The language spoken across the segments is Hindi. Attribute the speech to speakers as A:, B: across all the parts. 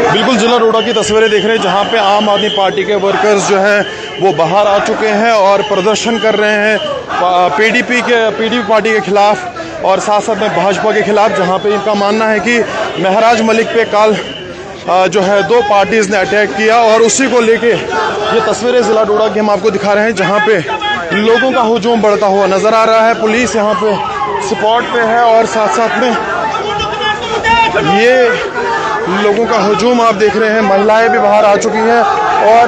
A: बिल्कुल जिला डोडा की तस्वीरें देख रहे हैं जहां पे आम आदमी पार्टी के वर्कर्स जो हैं वो बाहर आ चुके हैं और प्रदर्शन कर रहे हैं पीडीपी पार्टी के खिलाफ और साथ साथ में भाजपा के खिलाफ, जहां पे इनका मानना है कि महराज मलिक पे कल जो है दो पार्टीज़ ने अटैक किया और उसी को लेके ये तस्वीरें जिला डोडा की हम आपको दिखा रहे हैं जहां पे लोगों का हुजूम बढ़ता हुआ नज़र आ रहा है। पुलिस यहाँ पे सपोर्ट पे है और साथ साथ में ये लोगों का हुजूम आप देख रहे हैं। महिलाएं भी बाहर आ चुकी हैं और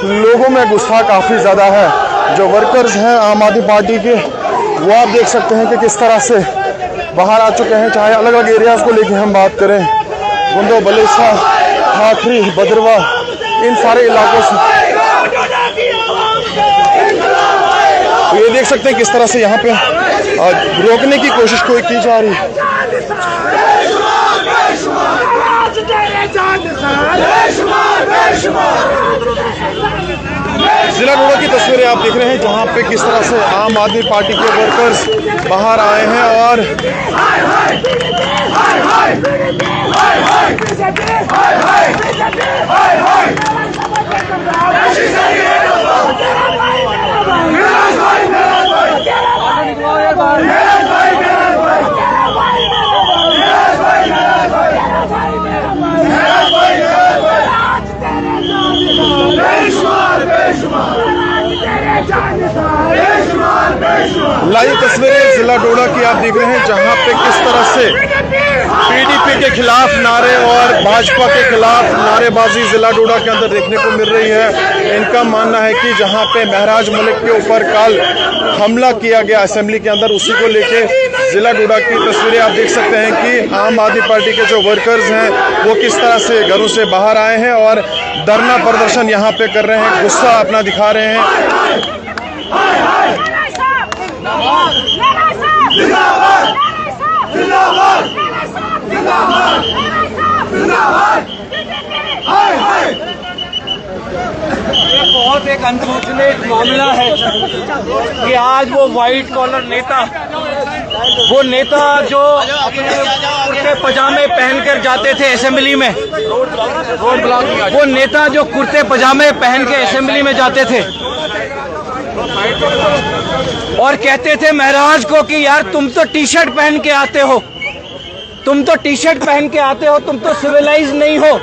A: लोगों में गुस्सा काफ़ी ज़्यादा है। जो वर्कर्स हैं आम आदमी पार्टी के वो आप देख सकते हैं कि किस तरह से बाहर आ चुके हैं। चाहे अलग अलग एरियाज़ को लेके हम बात करें, गुंडो, बलेसा, खाखरी, बदरवा, इन सारे इलाकों से तो ये देख सकते हैं किस तरह से यहाँ पे रोकने की कोशिश कोई की जा रही है। जिला डोडा की तस्वीरें आप देख रहे हैं जहां पे किस तरह से आम आदमी पार्टी के वर्कर्स बाहर आए हैं और लाइव तस्वीरें जिला डोडा की आप देख रहे हैं जहां पे किस तरह से पीडीपी के खिलाफ नारे और भाजपा के खिलाफ नारेबाजी जिला डोडा के अंदर देखने को मिल रही है। इनका मानना है कि जहां पे महराज मलिक के ऊपर कल हमला किया गया असेंबली के अंदर, उसी को लेके जिला डोडा की तस्वीरें आप देख सकते हैं कि आम आदमी पार्टी के जो वर्कर्स हैं वो किस तरह से घरों से बाहर आए हैं और धरना प्रदर्शन यहाँ पे कर रहे हैं, गुस्सा अपना दिखा रहे हैं।
B: बहुत एक अनफॉर्चुनेट मामला है कि आज वो व्हाइट कॉलर नेता, वो नेता जो अपने कुर्ते पजामे पहनकर जाते थे असेंबली में, वो नेता जो कुर्ते पजामे पहन के असेंबली में जाते थे और कहते थे महराज को कि यार तुम तो टी शर्ट पहन के आते हो, तुम तो टी शर्ट पहन के आते हो, तुम तो सिविलाइज नहीं हो,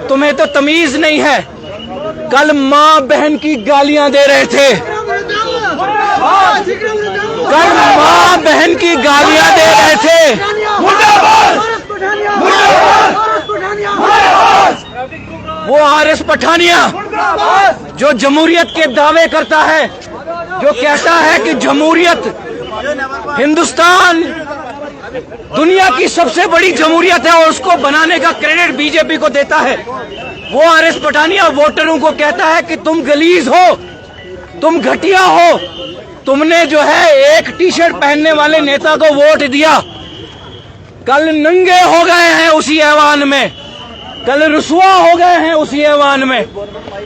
B: तुम्हें तो तमीज नहीं है। कल माँ बहन की गालियां दे रहे थे, कल माँ बहन की गालियां दे रहे थे। वो आरएस पठानिया जो जमहूरियत के दावे करता है, जो कहता है कि जमहूरियत, हिंदुस्तान दुनिया की सबसे बड़ी जमहूरियत है और उसको बनाने का क्रेडिट बीजेपी को देता है, वो आरएस पठानिया वोटरों को कहता है कि तुम गलीज हो, तुम घटिया हो, तुमने जो है एक टी शर्ट पहनने वाले नेता को वोट दिया। कल नंगे हो गए हैं उसी ऐवान में, कल रुसवा हो गए हैं उसी ऐवान में,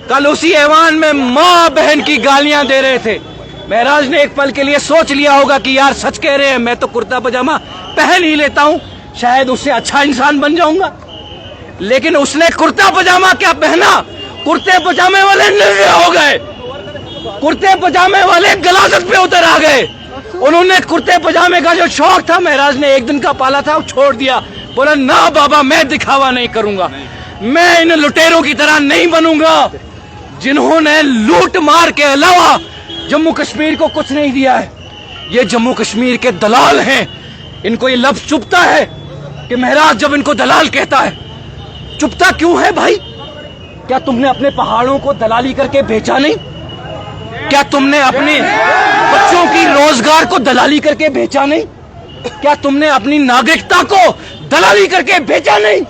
B: कल उसी ऐवान में माँ बहन की गालियां दे रहे थे। महराज ने एक पल के लिए सोच लिया होगा कि यार सच कह रहे हैं, मैं तो कुर्ता पजामा पहन ही लेता हूं, शायद उससे अच्छा इंसान बन जाऊंगा। लेकिन उसने कुर्ता पजामा क्या पहना, कुर्ते पजामे वाले नंगे हो गए, कुर्ते पजामे वाले गलाजत पे उतर आ गए। उन्होंने कुर्ते पजामे का जो शौक था महराज ने एक दिन का पाला था, वो छोड़ दिया। बोला ना बाबा, मैं दिखावा नहीं करूंगा, मैं इन लुटेरों की तरह नहीं बनूंगा जिन्होंने लूट मार के अलावा जम्मू कश्मीर को कुछ नहीं दिया है। ये जम्मू कश्मीर के दलाल हैं। इनको ये लफ्ज चुभता है कि महराज जब इनको दलाल कहता है, चुभता क्यों है भाई? क्या तुमने अपने पहाड़ों को दलाली करके बेचा नहीं? क्या तुमने अपने बच्चों की रोजगार को दलाली करके बेचा नहीं? क्या तुमने अपनी नागरिकता को दलाली करके बेचा नहीं?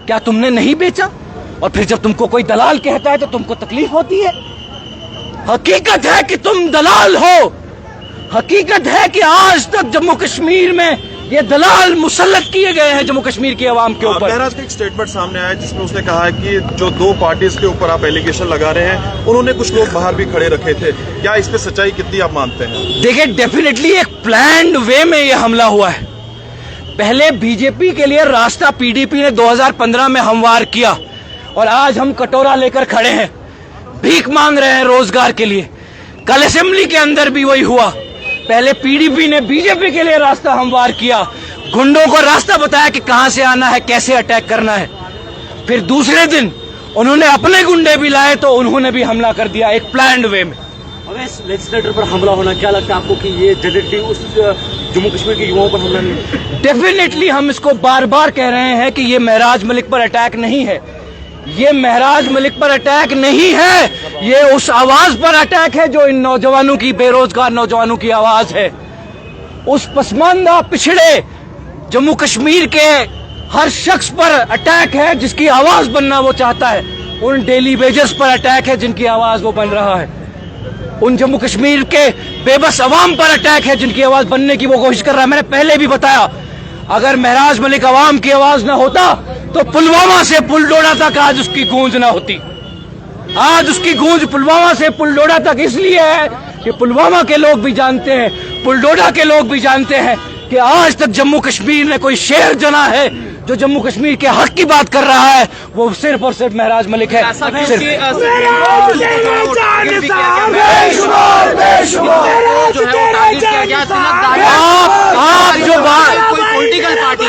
B: क्या तुमने नहीं बेचा? और फिर जब तुमको कोई दलाल कहता है तो तुमको तकलीफ होती है। हकीकत है कि तुम दलाल हो, हकीकत है कि आज तक जम्मू कश्मीर में ये दलाल मुसल्लत किए गए हैं जम्मू कश्मीर की आवाम के ऊपर।
A: महराज का एक स्टेटमेंट सामने आया जिसमें उसने कहा है कि जो दो पार्टीज के ऊपर आप एलिगेशन लगा रहे हैं, उन्होंने कुछ लोग बाहर भी खड़े रखे थे। क्या इस पे सच्चाई कितनी आप मानते हैं?
B: देखिए, डेफिनेटली एक प्लान्ड वे में ये हमला हुआ है, पहले बीजेपी के लिए रास्ता पीडीपी ने 2015 में हमवार किया और आज हम कटोरा लेकर खड़े हैं, भीख मांग रहे हैं रोजगार के लिए। कल असेंबली के अंदर भी वही हुआ। पहले पीडीपी ने बीजेपी के लिए रास्ता हमवार किया, गुंडों को रास्ता बताया कि कहां से आना है, कैसे अटैक करना है। फिर दूसरे दिन उन्होंने अपने गुंडे भी लाए तो उन्होंने भी हमला कर दिया एक प्लान्ड वे में।
C: अवैध लेजिस्लेटर पर हमला होना, क्या लगता है आपको कि ये डायरेक्टली उस जम्मू कश्मीर के युवाओं पर हमला नहीं?
B: डेफिनेटली हम इसको बार बार कह रहे हैं कि ये महराज मलिक पर अटैक नहीं है, ये महराज मलिक पर अटैक नहीं है, ये उस आवाज पर अटैक है जो इन नौजवानों की, बेरोजगार नौजवानों की आवाज है। उस पसमानदा पिछड़े जम्मू कश्मीर के हर शख्स पर अटैक है जिसकी आवाज बनना वो चाहता है। उन डेली वेजेस पर अटैक है जिनकी आवाज वो बन रहा है। उन जम्मू कश्मीर के बेबस अवाम पर अटैक है जिनकी आवाज बनने की वो कोशिश कर रहा है। मैंने पहले भी बताया, अगर महराज मलिक अवाम की आवाज ना होता तो पुलवामा से पुलडोडा तक आज उसकी गूंज ना होती। आज उसकी गूंज पुलवामा से पुलडोडा तक इसलिए है कि पुलवामा के लोग भी जानते हैं, पुलडोडा के लोग भी जानते हैं कि आज तक जम्मू कश्मीर ने कोई शेर जना है जो जम्मू कश्मीर के हक की बात कर रहा है, वो सिर्फ और सिर्फ महराज मलिक है। आप जो बात
C: पॉलिटिकल पार्टी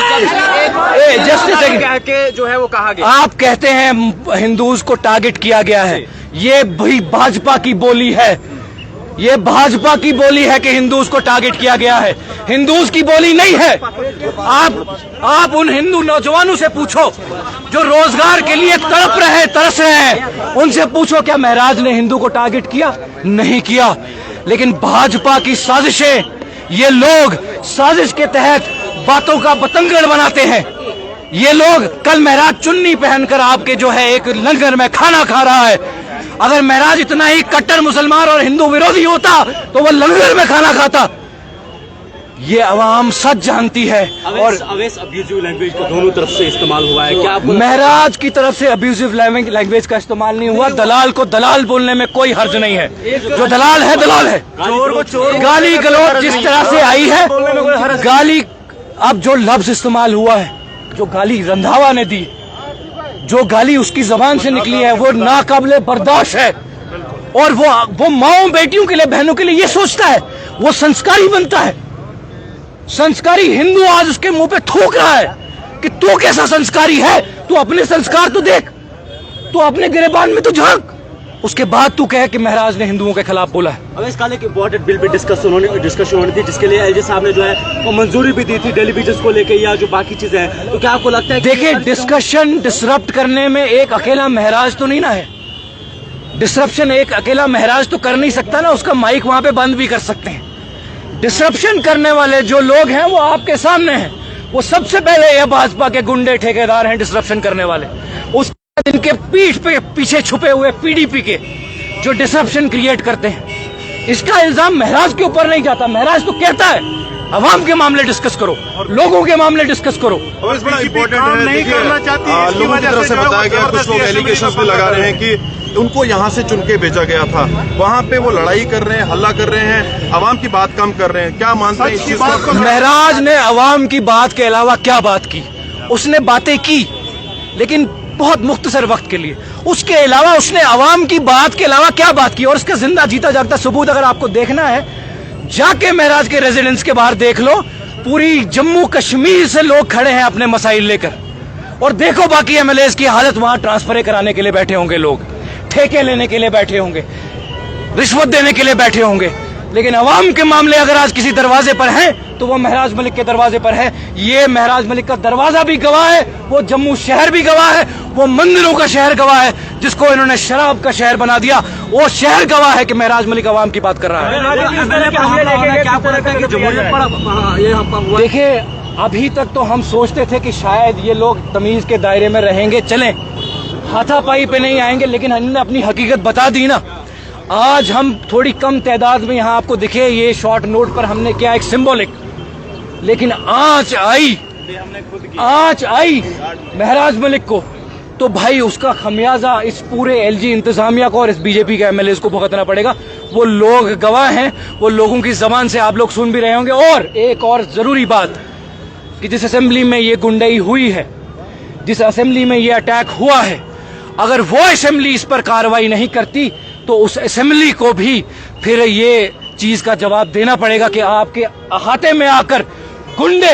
C: जो है वो कहा गया,
B: आप कहते हैं हिंदूज को टारगेट किया गया है, ये भी भाजपा की बोली है। ये भाजपा की बोली है कि हिंदूज को टारगेट किया गया है, हिंदूज की बोली नहीं है। आप उन हिंदू नौजवानों से पूछो जो रोजगार के लिए तड़प रहे, तरस रहे हैं, उनसे पूछो क्या महराज ने हिंदू को टारगेट किया? नहीं किया। लेकिन भाजपा की साजिशें, ये लोग साजिश के तहत बातों का बतंगड़ बनाते हैं। ये लोग, कल महराज चुन्नी पहनकर आपके जो है एक लंगर में खाना खा रहा है। अगर महराज इतना ही कट्टर मुसलमान और हिंदू विरोधी होता तो वह लंगर में खाना खाता। ये अवाम सच जानती है। और
C: अवैध अब्यूजिव लैंग्वेज को दोनों तरफ से इस्तेमाल हुआ है, क्या आपको?
B: महराज की तरफ से अब्यूजिव लैंग्वेज का इस्तेमाल नहीं हुआ। दलाल को दलाल बोलने में कोई हर्ज नहीं है, जो दलाल है दलाल है।
C: चोर को चोर,
B: गाली गलौज जिस तरह से आई है, गाली, अब जो लफ्ज इस्तेमाल हुआ है, जो गाली रंधावा ने दी, जो गाली उसकी जबान से निकली है, वो नाकाबिले बर्दाश्त है। और वो माओ बेटियों के लिए, बहनों के लिए ये सोचता है, वो संस्कारी बनता है। संस्कारी हिंदू आज उसके मुंह पे थूक रहा है कि तू कैसा संस्कारी है, तू अपने संस्कार तो देख, तू अपने गिरेबान में तो झांक, उसके बाद तू कहे कि महराज ने हिंदुओं के खिलाफ बोला है।
C: अवैध काले के इम्पोर्टेंट बिल पे डिस्कशन होनी थी, जिसके लिए एलजी साहब ने जो है वो मंजूरी भी दी थी, टेलीविजन को लेकर या जो बाकी चीजें हैं। तो क्या आपको लगता है?
B: देखिए, डिस्कशन डिसरप्ट करने में एक अकेला महराज तो नहीं ना है। डिसरप्शन एक अकेला महराज तो कर नहीं सकता ना, उसका माइक वहां पे बंद भी कर सकते हैं। डिसरप्शन करने वाले जो लोग हैं वो आपके सामने हैं। वो सबसे पहले ये भाजपा के गुंडे ठेकेदार हैं डिसरप्शन करने वाले। उसके बाद इनके पीठ पे पीछे छुपे हुए पीडीपी के जो डिसरप्शन क्रिएट करते हैं। इसका इल्जाम महराज के ऊपर नहीं जाता। महराज तो कहता है अवाम के मामले डिस्कस करो, लोगों के मामले डिस्कस करो।
A: और बड़ा इम्पोर्टेंट है, लोगों की तरफ से बताया गया, कुछ लोग एलिगेशंस भी लगा रहे हैं कि उनको यहाँ से चुन के भेजा गया था, वहाँ पे वो लड़ाई कर रहे हैं, हल्ला कर रहे हैं, अवाम की बात कम कर रहे हैं। क्या मानते हैं इस चीज को?
B: महराज ने अवाम की बात के अलावा क्या बात की? उसने बातें की, लेकिन बहुत मुख्तसर वक्त के लिए। उसके अलावा उसने अवाम की बात के अलावा क्या बात की? और इसका जिंदा जीता जागता सबूत अगर आपको देखना है, जाके महराज के रेजिडेंस के बाहर देख लो। पूरी जम्मू कश्मीर से लोग खड़े हैं अपने मसाइल लेकर, और देखो बाकी एमएलएस की हालत। वहां ट्रांसफर कराने के लिए बैठे होंगे लोग, ठेके लेने के लिए बैठे होंगे, रिश्वत देने के लिए बैठे होंगे। लेकिन अवाम के मामले अगर आज किसी दरवाजे पर हैं तो वो महराज मलिक के दरवाजे पर है। ये महराज मलिक का दरवाजा भी गवाह है, वो जम्मू शहर भी गवाह है, वो मंदिरों का शहर गवाह है, जिसको इन्होंने शराब का शहर बना दिया। वो शहर गवाह है कि महराज मलिक अवाम की बात कर रहा है। देखिए, अभी तक तो हम सोचते थे कि शायद ये लोग तमीज के दायरे में रहेंगे, चलें, हाथापाई पे नहीं आएंगे, लेकिन हमने अपनी हकीकत बता दी ना। आज हम थोड़ी कम तादाद में यहाँ आपको दिखे, ये शॉर्ट नोट पर हमने किया एक सिंबॉलिक, लेकिन आंच आई महराज मलिक को, तो भाई उसका खमियाजा इस पूरे एलजी इंतजामिया को और इस बीजेपी के एमएलए को भुगतना पड़ेगा। वो लोग गवाह हैं, वो लोगों की जबान से आप लोग सुन भी रहे होंगे। और एक और जरूरी बात, कि जिस असेंबली में ये गुंडई हुई है, जिस असेंबली में ये अटैक हुआ है, अगर वो असेंबली इस पर कार्रवाई नहीं करती तो उस असेंबली को भी फिर ये चीज का जवाब देना पड़ेगा कि आपके अहाते में आकर गुंडे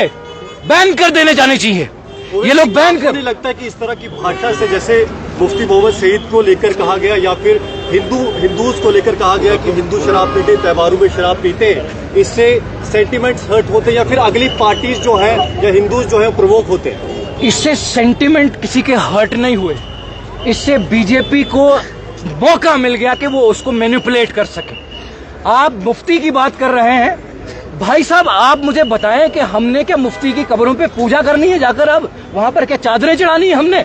B: बैन कर देने जाने चाहिए। ये लोग बैन कर।
D: नहीं लगता है कि इस तरह की भाषा से, जैसे मुफ्ती मोहम्मद सईद को लेकर कहा गया या फिर हिंदूज को लेकर कहा गया कि हिंदू शराब पीते, त्योहारों में शराब पीते, इससे सेंटिमेंट्स हर्ट होते या फिर अगली पार्टीज जो है या हिंदूज जो है प्रोवोक होते हैं?
B: इससे सेंटिमेंट किसी के हर्ट नहीं हुए, इससे बीजेपी को मौका मिल गया कि वो उसको मैनिपुलेट कर सके। आप मुफ्ती की बात कर रहे हैं, भाई साहब आप मुझे बताएं कि हमने क्या मुफ्ती की कब्रों पे पूजा करनी है जाकर? अब वहां पर क्या चादरें चढ़ानी है? हमने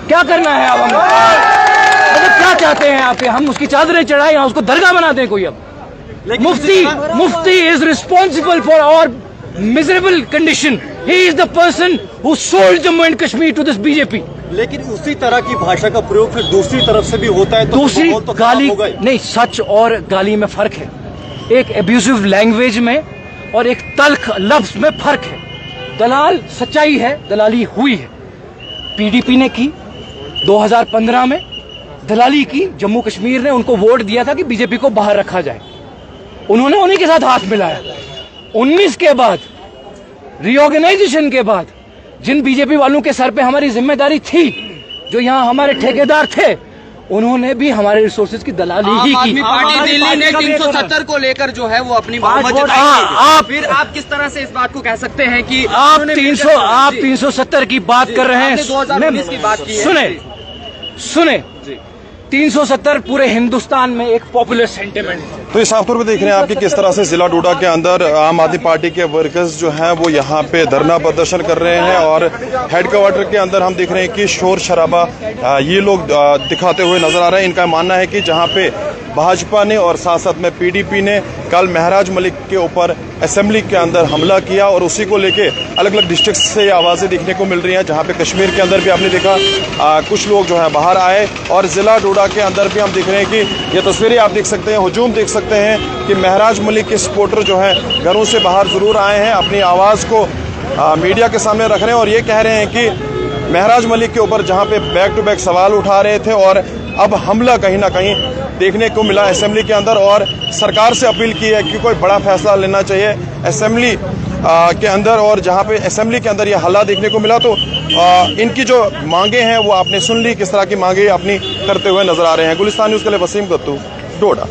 B: क्या करना है? अब हम मतलब क्या चाहते हैं आप? हम उसकी चादरें चढ़ाएं या उसको दरगाह बना दें कोई? अब Mufti is responsible for our miserable condition. He is the person who sold Jammu and Kashmir to this BJP.
D: लेकिन उसी तरह की भाषा का प्रयोग फिर दूसरी तरफ से भी होता है, तो
B: दूसरी
D: माहौल तो खराब
B: गाली
D: होगा ही।
B: नहीं, सच और गाली में फर्क है। एक एब्यूसिव लैंग्वेज में और एक तल्ख लफ्ज में फर्क है। दलाल सच्चाई है, दलाली हुई है, पीडीपी ने की 2015 में दलाली की। जम्मू कश्मीर ने उनको वोट दिया था कि बीजेपी को बाहर रखा जाए, उन्होंने उन्हीं के साथ हाथ मिलाया। 19 के बाद रीऑर्गेनाइजेशन के बाद जिन बीजेपी वालों के सर पे हमारी जिम्मेदारी थी, जो यहाँ हमारे ठेकेदार थे, उन्होंने भी हमारे रिसोर्सेज की दलाली ही की।
E: आदमी पार्टी दिल्ली ने 370 को लेकर जो है वो अपनी
B: पांच
E: बहुमत
B: वोट-
E: जताई थी।
B: आप-
E: फिर आप किस तरह से इस बात को कह सकते हैं कि
B: आप
E: उन्होंने
B: 370 की बात कर रहे
E: आपने 2019 की बात की है।
B: सुने 370 पूरे हिंदुस्तान में एक पॉपुलर सेंटिमेंट है।
A: तो इस साफ तौर पर देख रहे हैं आप कि किस तरह से जिला डोडा के अंदर आम आदमी पार्टी के वर्कर्स जो हैं वो यहाँ पे धरना प्रदर्शन कर रहे हैं और हेडक्वार्टर के अंदर हम देख रहे हैं कि शोर शराबा ये लोग दिखाते हुए नजर आ रहे हैं। इनका मानना है कि जहाँ पे भाजपा ने और साथ साथ में पीडीपी ने कल महराज मलिक के ऊपर असेंबली के अंदर हमला किया और उसी को लेके अलग अलग डिस्ट्रिक्ट से ये आवाज़ें देखने को मिल रही हैं। जहाँ पे कश्मीर के अंदर भी आपने देखा कुछ लोग जो है बाहर आए और ज़िला डोडा के अंदर भी हम देख रहे हैं कि ये तस्वीरें आप देख सकते हैं, हुजूम देख सकते हैं कि महराज मलिक के सपोर्टर जो हैं घरों से बाहर ज़रूर आए हैं, अपनी आवाज़ को मीडिया के सामने रख रहे हैं और ये कह रहे हैं कि महराज मलिक के ऊपर जहाँ पे बैक टू बैक सवाल उठा रहे थे और अब हमला कहीं ना कहीं देखने को मिला असेंबली के अंदर, और सरकार से अपील की है कि कोई बड़ा फैसला लेना चाहिए असेंबली के अंदर। और जहां पे असेंबली के अंदर ये हल्ला देखने को मिला तो इनकी जो मांगे हैं वो आपने सुन ली, किस तरह की मांगे अपनी करते हुए नजर आ रहे हैं। गुलिस्तान न्यूज़ के लिए वसीम गत्तू, डोडा।